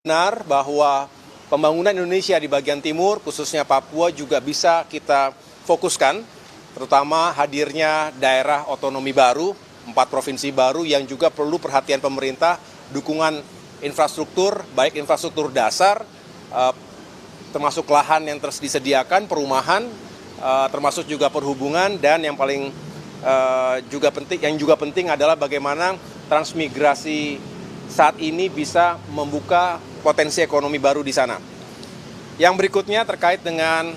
Benar bahwa pembangunan Indonesia di bagian timur, khususnya Papua, juga bisa kita fokuskan, terutama hadirnya daerah otonomi baru, 4 provinsi baru yang juga perlu perhatian pemerintah, dukungan infrastruktur, baik infrastruktur dasar, termasuk lahan yang terus disediakan, perumahan, termasuk juga perhubungan, dan yang paling juga penting adalah bagaimana transmigrasi saat ini bisa membuka potensi ekonomi baru di sana. Yang berikutnya terkait dengan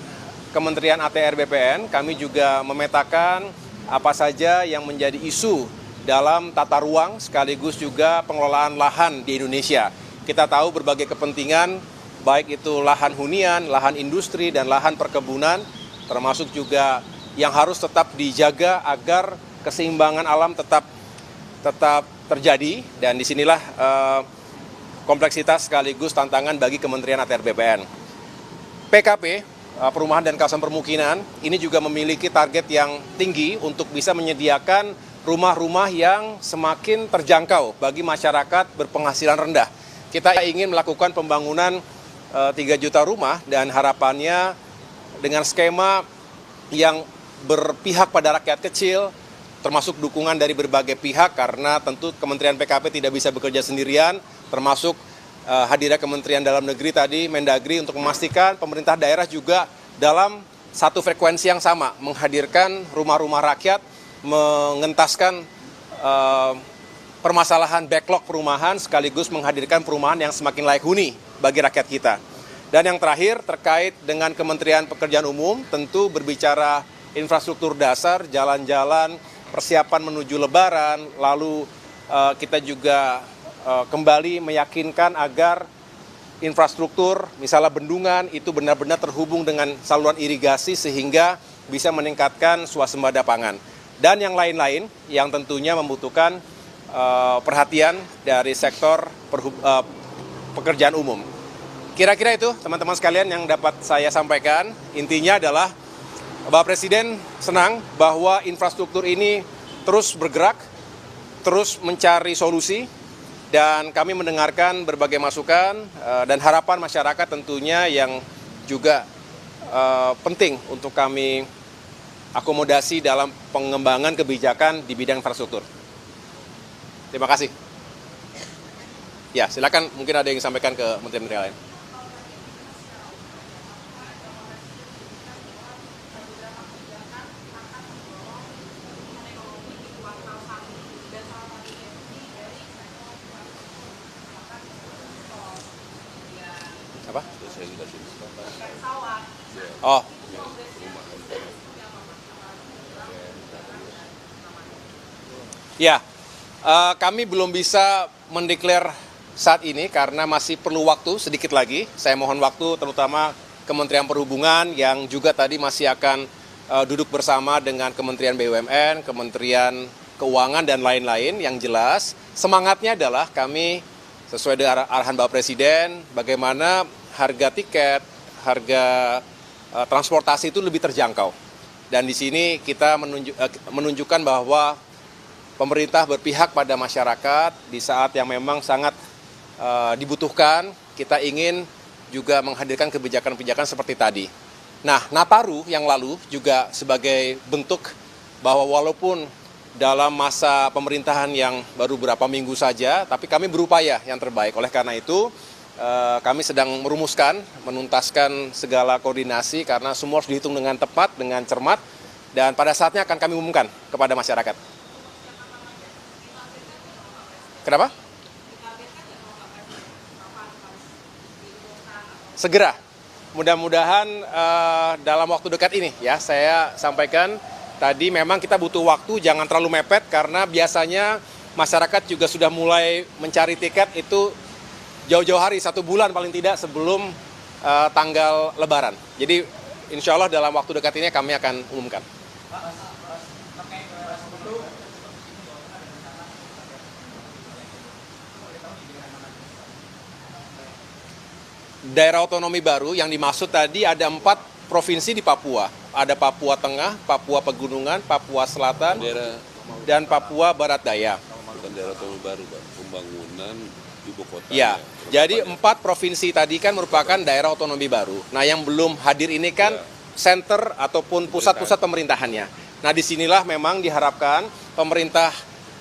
Kementerian ATR BPN, kami juga memetakan apa saja yang menjadi isu dalam tata ruang sekaligus juga pengelolaan lahan di Indonesia. Kita tahu berbagai kepentingan, baik itu lahan hunian, lahan industri, dan lahan perkebunan, termasuk juga yang harus tetap dijaga agar keseimbangan alam tetap terjadi, dan disinilah kompleksitas sekaligus tantangan bagi Kementerian ATR BPN. PKP, Perumahan dan Kawasan Permukiman, ini juga memiliki target yang tinggi untuk bisa menyediakan rumah-rumah yang semakin terjangkau bagi masyarakat berpenghasilan rendah. Kita ingin melakukan pembangunan 3 juta rumah dan harapannya dengan skema yang berpihak pada rakyat kecil, termasuk dukungan dari berbagai pihak, karena tentu Kementerian PKP tidak bisa bekerja sendirian, termasuk hadirnya Kementerian Dalam Negeri tadi, Mendagri, untuk memastikan pemerintah daerah juga dalam satu frekuensi yang sama, menghadirkan rumah-rumah rakyat, mengentaskan permasalahan backlog perumahan, sekaligus menghadirkan perumahan yang semakin layak huni bagi rakyat kita. Dan yang terakhir, terkait dengan Kementerian Pekerjaan Umum, tentu berbicara infrastruktur dasar, jalan-jalan, persiapan menuju Lebaran, lalu kita juga kembali meyakinkan agar infrastruktur, misalnya bendungan, itu benar-benar terhubung dengan saluran irigasi sehingga bisa meningkatkan swasembada pangan. Dan yang lain-lain yang tentunya membutuhkan perhatian dari sektor pekerjaan umum. Kira-kira itu teman-teman sekalian yang dapat saya sampaikan. Intinya adalah Bapak Presiden senang bahwa infrastruktur ini terus bergerak, terus mencari solusi, dan kami mendengarkan berbagai masukan dan harapan masyarakat tentunya yang juga penting untuk kami akomodasi dalam pengembangan kebijakan di bidang infrastruktur. Terima kasih. Ya, silakan, mungkin ada yang disampaikan ke menteri-menteri lain. Apa? Oh. Ya, kami belum bisa mendeklar saat ini karena masih perlu waktu sedikit lagi. Saya mohon waktu terutama Kementerian Perhubungan yang juga tadi masih akan duduk bersama dengan Kementerian BUMN, Kementerian Keuangan, dan lain-lain. Yang jelas semangatnya adalah kami sesuai dengan arahan Bapak Presiden, bagaimana harga tiket, harga transportasi itu lebih terjangkau. Dan di sini kita menunjukkan bahwa pemerintah berpihak pada masyarakat di saat yang memang sangat dibutuhkan. Kita ingin juga menghadirkan kebijakan-kebijakan seperti tadi. Nah, Nataru yang lalu juga sebagai bentuk bahwa walaupun dalam masa pemerintahan yang baru beberapa minggu saja, tapi kami berupaya yang terbaik. Oleh karena itu, kami sedang merumuskan, menuntaskan segala koordinasi karena semua harus dihitung dengan tepat, dengan cermat, dan pada saatnya akan kami umumkan kepada masyarakat. Kenapa? Segera. Mudah-mudahan dalam waktu dekat ini ya, saya sampaikan tadi memang kita butuh waktu, jangan terlalu mepet karena biasanya masyarakat juga sudah mulai mencari tiket itu jauh-jauh hari, 1 bulan paling tidak sebelum tanggal Lebaran. Jadi insya Allah dalam waktu dekat ini kami akan umumkan. Daerah otonomi baru yang dimaksud tadi ada 4 provinsi di Papua. Ada Papua Tengah, Papua Pegunungan, Papua Selatan, dan Papua Barat Daya. Bukan daerah otonomi baru, Pak. Pembangunan ibu kota. Ya, jadi 4 provinsi tadi kan merupakan daerah otonomi baru. Nah, yang belum hadir ini kan center ataupun pusat-pusat pemerintahannya. Nah, disinilah memang diharapkan pemerintah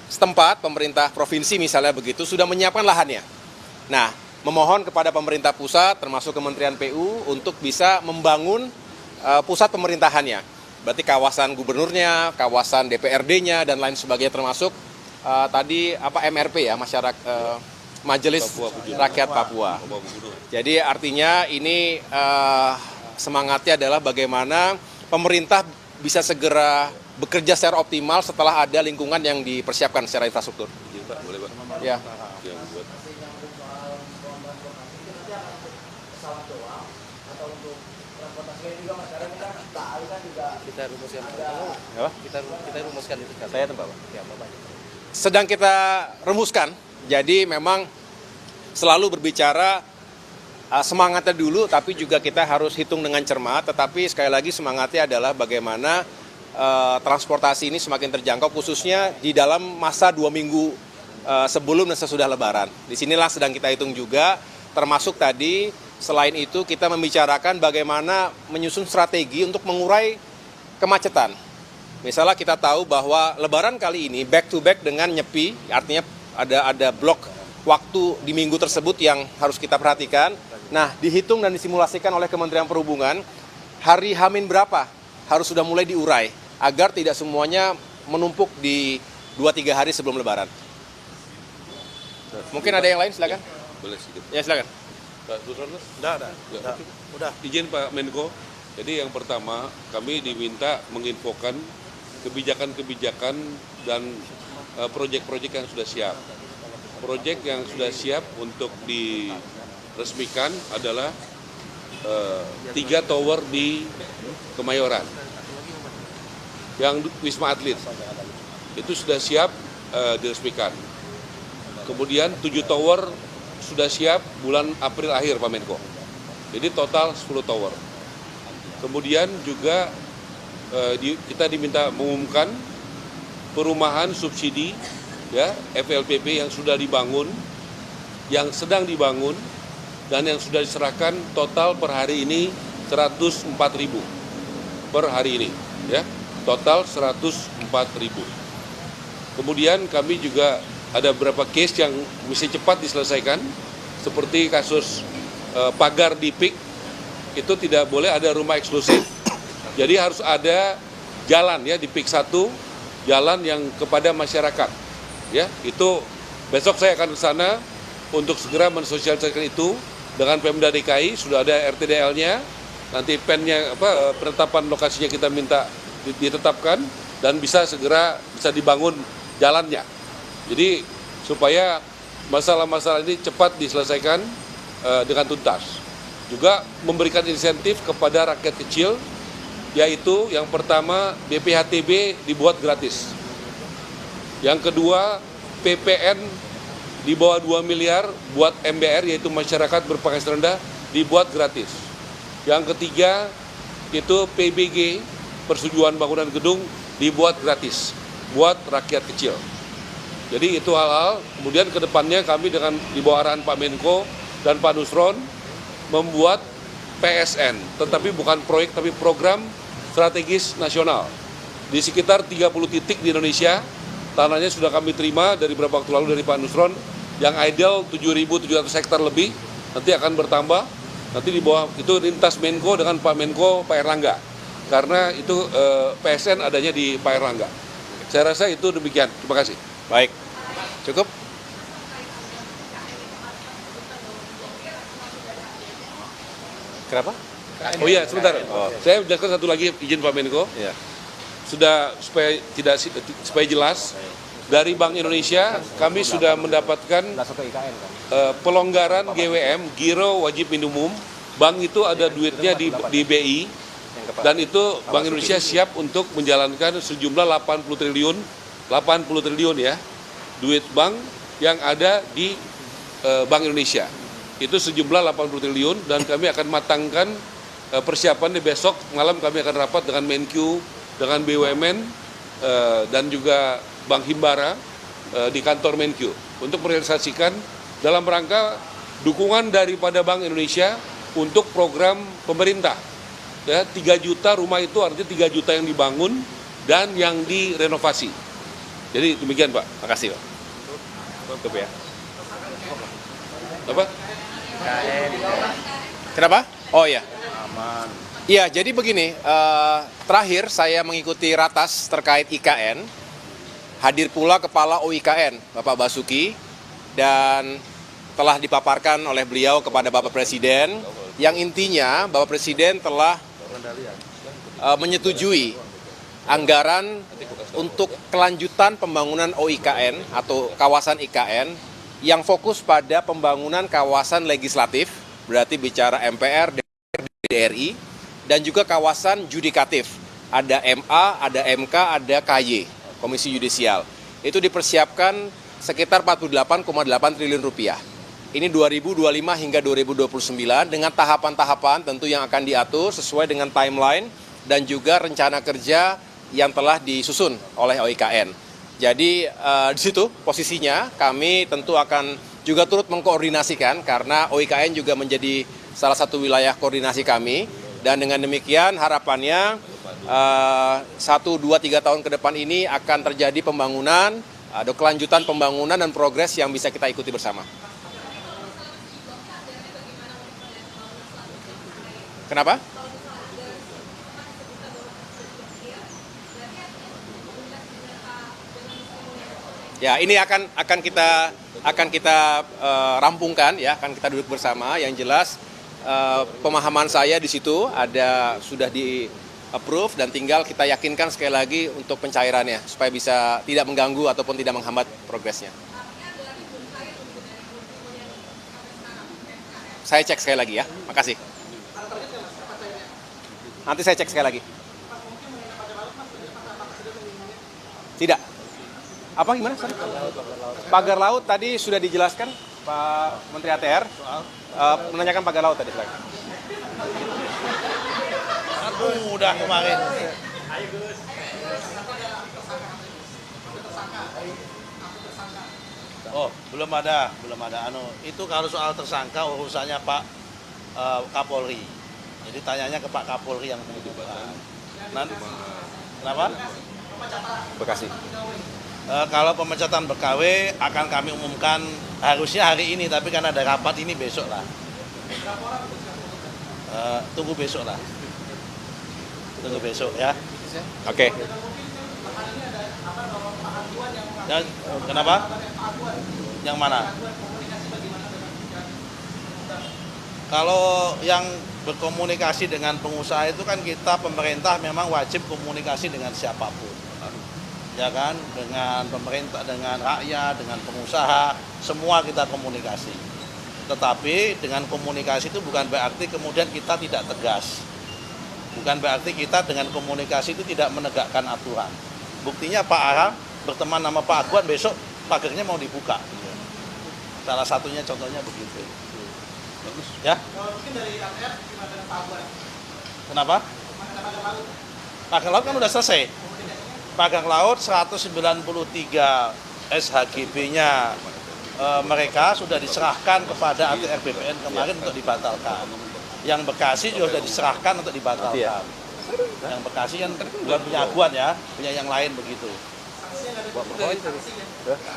setempat, pemerintah provinsi misalnya begitu, sudah menyiapkan lahannya. Nah, memohon kepada pemerintah pusat, termasuk Kementerian PU, untuk bisa membangun pusat pemerintahannya. Berarti kawasan gubernurnya, kawasan DPRD-nya, dan lain sebagainya, termasuk tadi MRP ya, Majelis Rakyat Papua. Jadi artinya ini semangatnya adalah bagaimana pemerintah bisa segera bekerja secara optimal setelah ada lingkungan yang dipersiapkan secara infrastruktur. Ya. Kita rumuskan kita rumuskan itu kan. Saya tempat, Pak. Ya, Bapak. Sedang kita rumuskan. Jadi memang selalu berbicara semangatnya dulu, tapi juga kita harus hitung dengan cermat. Tetapi sekali lagi semangatnya adalah bagaimana transportasi ini semakin terjangkau, khususnya di dalam masa 2 minggu sebelum dan sesudah Lebaran. Disinilah sedang kita hitung juga, termasuk tadi selain itu kita membicarakan bagaimana menyusun strategi untuk mengurai kemacetan. Misalnya kita tahu bahwa Lebaran kali ini back to back dengan Nyepi, artinya ada blok waktu di minggu tersebut yang harus kita perhatikan. Nah, dihitung dan disimulasikan oleh Kementerian Perhubungan, hari H-min berapa harus sudah mulai diurai, agar tidak semuanya menumpuk di 2-3 hari sebelum Lebaran. Mungkin ada yang lain, silakan. Boleh sedikit. Ya, silakan. Pak Sutrono? Udah. Udah. Izin Pak Menko. Jadi yang pertama, kami diminta menginfokan kebijakan-kebijakan dan proyek-proyek yang sudah siap. Proyek yang sudah siap untuk diresmikan adalah 3 tower di Kemayoran, yang Wisma Atlet itu sudah siap diresmikan. Kemudian 7 tower sudah siap bulan April akhir, Pak Menko. Jadi total 10 tower. Kemudian juga kita diminta mengumumkan perumahan subsidi ya FLPP yang sudah dibangun, yang sedang dibangun, dan yang sudah diserahkan total per hari ini 104.000 per hari ini, ya total 104.000. Kemudian kami juga ada beberapa case yang mesti cepat diselesaikan, seperti kasus pagar di PIK, itu tidak boleh ada rumah eksklusif, jadi harus ada jalan ya di PIK 1, jalan yang kepada masyarakat, ya itu besok saya akan ke sana untuk segera mensosialisasikan itu dengan Pemda DKI, sudah ada RTDL-nya, nanti pennya penetapan lokasinya kita minta ditetapkan dan bisa segera bisa dibangun jalannya. Jadi supaya masalah-masalah ini cepat diselesaikan dengan tuntas. Juga memberikan insentif kepada rakyat kecil, yaitu yang pertama BPHTB dibuat gratis. Yang kedua PPN di bawah 2 miliar buat MBR, yaitu masyarakat berpenghasilan rendah, dibuat gratis. Yang ketiga itu PBG, persetujuan bangunan gedung, dibuat gratis buat rakyat kecil. Jadi itu hal-hal, kemudian ke depannya kami dengan di bawah arahan Pak Menko dan Pak Nusron membuat PSN, tetapi bukan proyek tapi program strategis nasional. Di sekitar 30 titik di Indonesia, tanahnya sudah kami terima dari beberapa waktu lalu dari Pak Nusron, yang ideal 7.700 hektar lebih, nanti akan bertambah, nanti di bawah itu lintas Menko dengan Pak Menko, Pak Erlangga, karena itu PSN adanya di Pak Erlangga. Saya rasa itu demikian, terima kasih. Baik, cukup. Kenapa? Oh iya, sebentar. Saya jelaskan satu lagi, izin Pak Menko. Ya. Sudah supaya jelas, dari Bank Indonesia kami sudah mendapatkan pelonggaran GWM, Giro Wajib Minimum. Bank itu ada duitnya di BI, dan itu Bank Indonesia siap untuk menjalankan sejumlah 80 triliun ya, duit bank yang ada di Bank Indonesia. Itu sejumlah 80 triliun, dan kami akan matangkan persiapan di besok malam. Kami akan rapat dengan Menq, dengan BUMN, dan juga Bank Himbara di kantor Menq untuk merealisasikan dalam rangka dukungan daripada Bank Indonesia untuk program pemerintah. Ya, 3 juta rumah itu artinya 3 juta yang dibangun dan yang direnovasi. Jadi demikian Pak. Makasih Pak. Tutup ya. Apa? Kenapa? Oh iya. Aman. Iya, jadi begini, terakhir saya mengikuti ratas terkait IKN, hadir pula Kepala OIKN, Bapak Basuki, dan telah dipaparkan oleh beliau kepada Bapak Presiden, yang intinya Bapak Presiden telah menyetujui anggaran untuk kelanjutan pembangunan OIKN atau kawasan IKN yang fokus pada pembangunan kawasan legislatif, berarti bicara MPR, DRI, dan juga kawasan judikatif. Ada MA, ada MK, ada KY, Komisi Yudisial. Itu dipersiapkan sekitar 48,8 triliun rupiah. Ini 2025 hingga 2029 dengan tahapan-tahapan tentu yang akan diatur sesuai dengan timeline dan juga rencana kerja yang telah disusun oleh OIKN. Jadi di situ posisinya kami tentu akan juga turut mengkoordinasikan karena OIKN juga menjadi salah satu wilayah koordinasi kami. Dan dengan demikian harapannya 1, 2, 3 tahun ke depan ini akan terjadi pembangunan, ada kelanjutan pembangunan dan progres yang bisa kita ikuti bersama. Kenapa? Ya, ini akan kita rampungkan ya, akan kita duduk bersama. Yang jelas pemahaman saya di situ sudah di approve dan tinggal kita yakinkan sekali lagi untuk pencairannya supaya bisa tidak mengganggu ataupun tidak menghambat progresnya. Saya cek sekali lagi ya. Makasih. Nanti saya cek sekali lagi. Tidak. Apa gimana? Pagar laut tadi sudah dijelaskan Pak Menteri ATR. Menanyakan pagar laut tadi. Udah kemarin. Oh, belum ada. Itu kalau soal tersangka urusannya Pak Kapolri. Jadi tanyanya ke Pak Kapolri yang menentukan. Nanti, kenapa? Bekasi. Kalau pemecatan BKW akan kami umumkan harusnya hari ini, tapi kan ada rapat ini besok lah. Tunggu besok lah. Tunggu besok ya. Oke. Kenapa? Yang mana? Kalau yang berkomunikasi dengan pengusaha itu kan kita pemerintah memang wajib komunikasi dengan siapapun. Ya kan, dengan pemerintah, dengan rakyat, dengan pengusaha, semua kita komunikasi. Tetapi dengan komunikasi itu bukan berarti kemudian kita tidak tegas. Bukan berarti kita dengan komunikasi itu tidak menegakkan aturan. Buktinya Pak Ara berteman sama Pak Aguan, besok pagarnya mau dibuka. Salah satunya contohnya begitu. Bagus. Ya? Mungkin dari ATR gimana dengan Pak Aguan? Kenapa? Pagar laut kan udah selesai. Pagar laut 193 SHGB-nya mereka sudah diserahkan kepada ATR BPN kemarin untuk dibatalkan. Yang Bekasi juga sudah diserahkan untuk dibatalkan. Yang Bekasi kan bukan punya Aguan ya, punya yang lain begitu.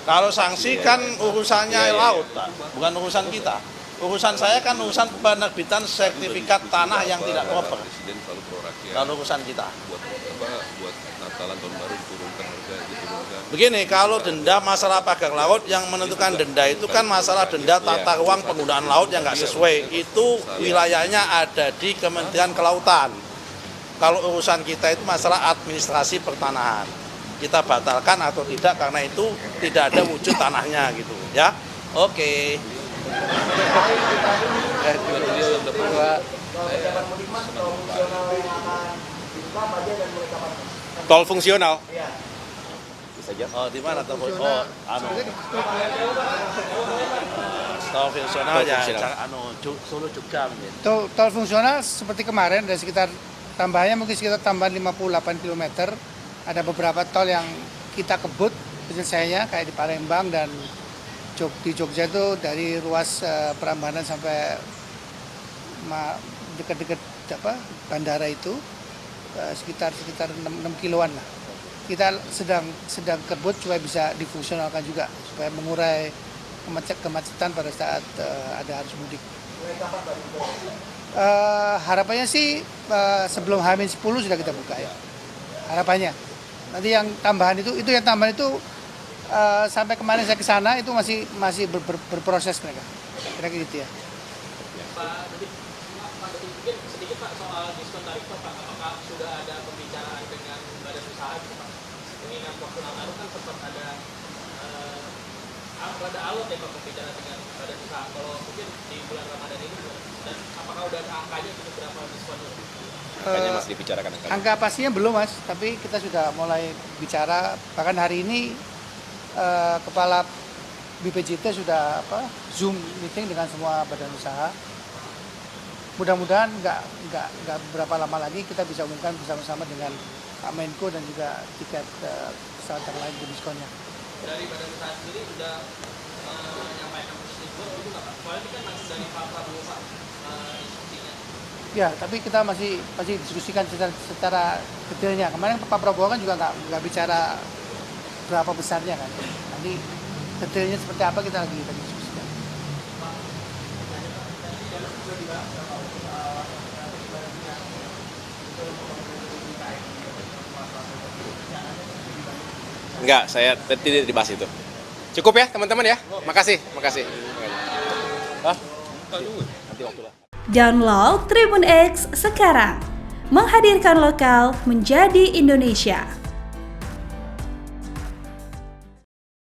Kalau sanksi kan urusannya laut, Pak, bukan urusan kita. Urusan saya kan urusan penerbitan sertifikat tanah yang tidak proper. Kalau urusan kita. Buat Natalan tahun baru turunkan harga, diturunkan. Begini, kalau denda masalah pagar laut yang menentukan denda itu kan masalah denda tata ruang penggunaan laut yang nggak sesuai. Itu wilayahnya ada di Kementerian Kelautan. Kalau urusan kita itu masalah administrasi pertanahan. Kita batalkan atau tidak karena itu tidak ada wujud tanahnya gitu ya. Oke. Tol fungsional. Oh, di mana tol? Oh, tol fungsional ya, Solo Jogja. Tol fungsional seperti kemarin ada sekitar tambahannya mungkin sekitar tambahan 58 km. Ada beberapa tol yang kita kebut penyelesaiannya kayak di Palembang dan di Jogja itu dari ruas Prambanan sampai dekat-dekat bandara itu sekitar 6 kiloan lah. Kita sedang kebut supaya bisa difungsionalkan juga supaya mengurai kemacetan pada saat ada arus mudik. Harapannya sih sebelum H-10 sudah kita buka ya. Harapannya. Nanti yang tambahan itu sampai kemarin saya ke sana itu masih berproses mereka. Kira-kira gitu ya. Pak Dedik, mungkin sedikit Pak soal diskon tarif Pak, apakah sudah ada pembicaraan dengan badan usaha gitu Pak? Mengingat waktu Nataru kan sempat ada alot ya Pak pembicaraan dengan badan usaha. Kalau mungkin di bulan Ramadan ini dan apakah udah ada angkanya gitu berapa diskonnya? Angkanya masih dibicarakan. Angka pastinya belum Mas, tapi kita sudah mulai bicara. Bahkan hari ini Kepala BPJT sudah Zoom meeting dengan semua badan usaha. Mudah-mudahan nggak berapa lama lagi kita bisa umumkan bersama-sama dengan Pak Menko dan juga tiket pesawat yang lain di diskonnya. Dari badan usaha sendiri sudah menyampaikan persetujuan itu nggak Pak? Soalnya ini kan masih dari Pak Prabowo Pak instruksinya. Ya, tapi kita masih diskusikan secara detailnya. Kemarin Pak Prabowo kan juga nggak bicara berapa besarnya kan. Nanti detailnya seperti apa kita lagi diskusikan. Enggak, saya tidak dibahas itu. Cukup ya teman-teman ya. Makasih. Nanti waktu lah. Download Tribun X sekarang. Menghadirkan lokal menjadi Indonesia.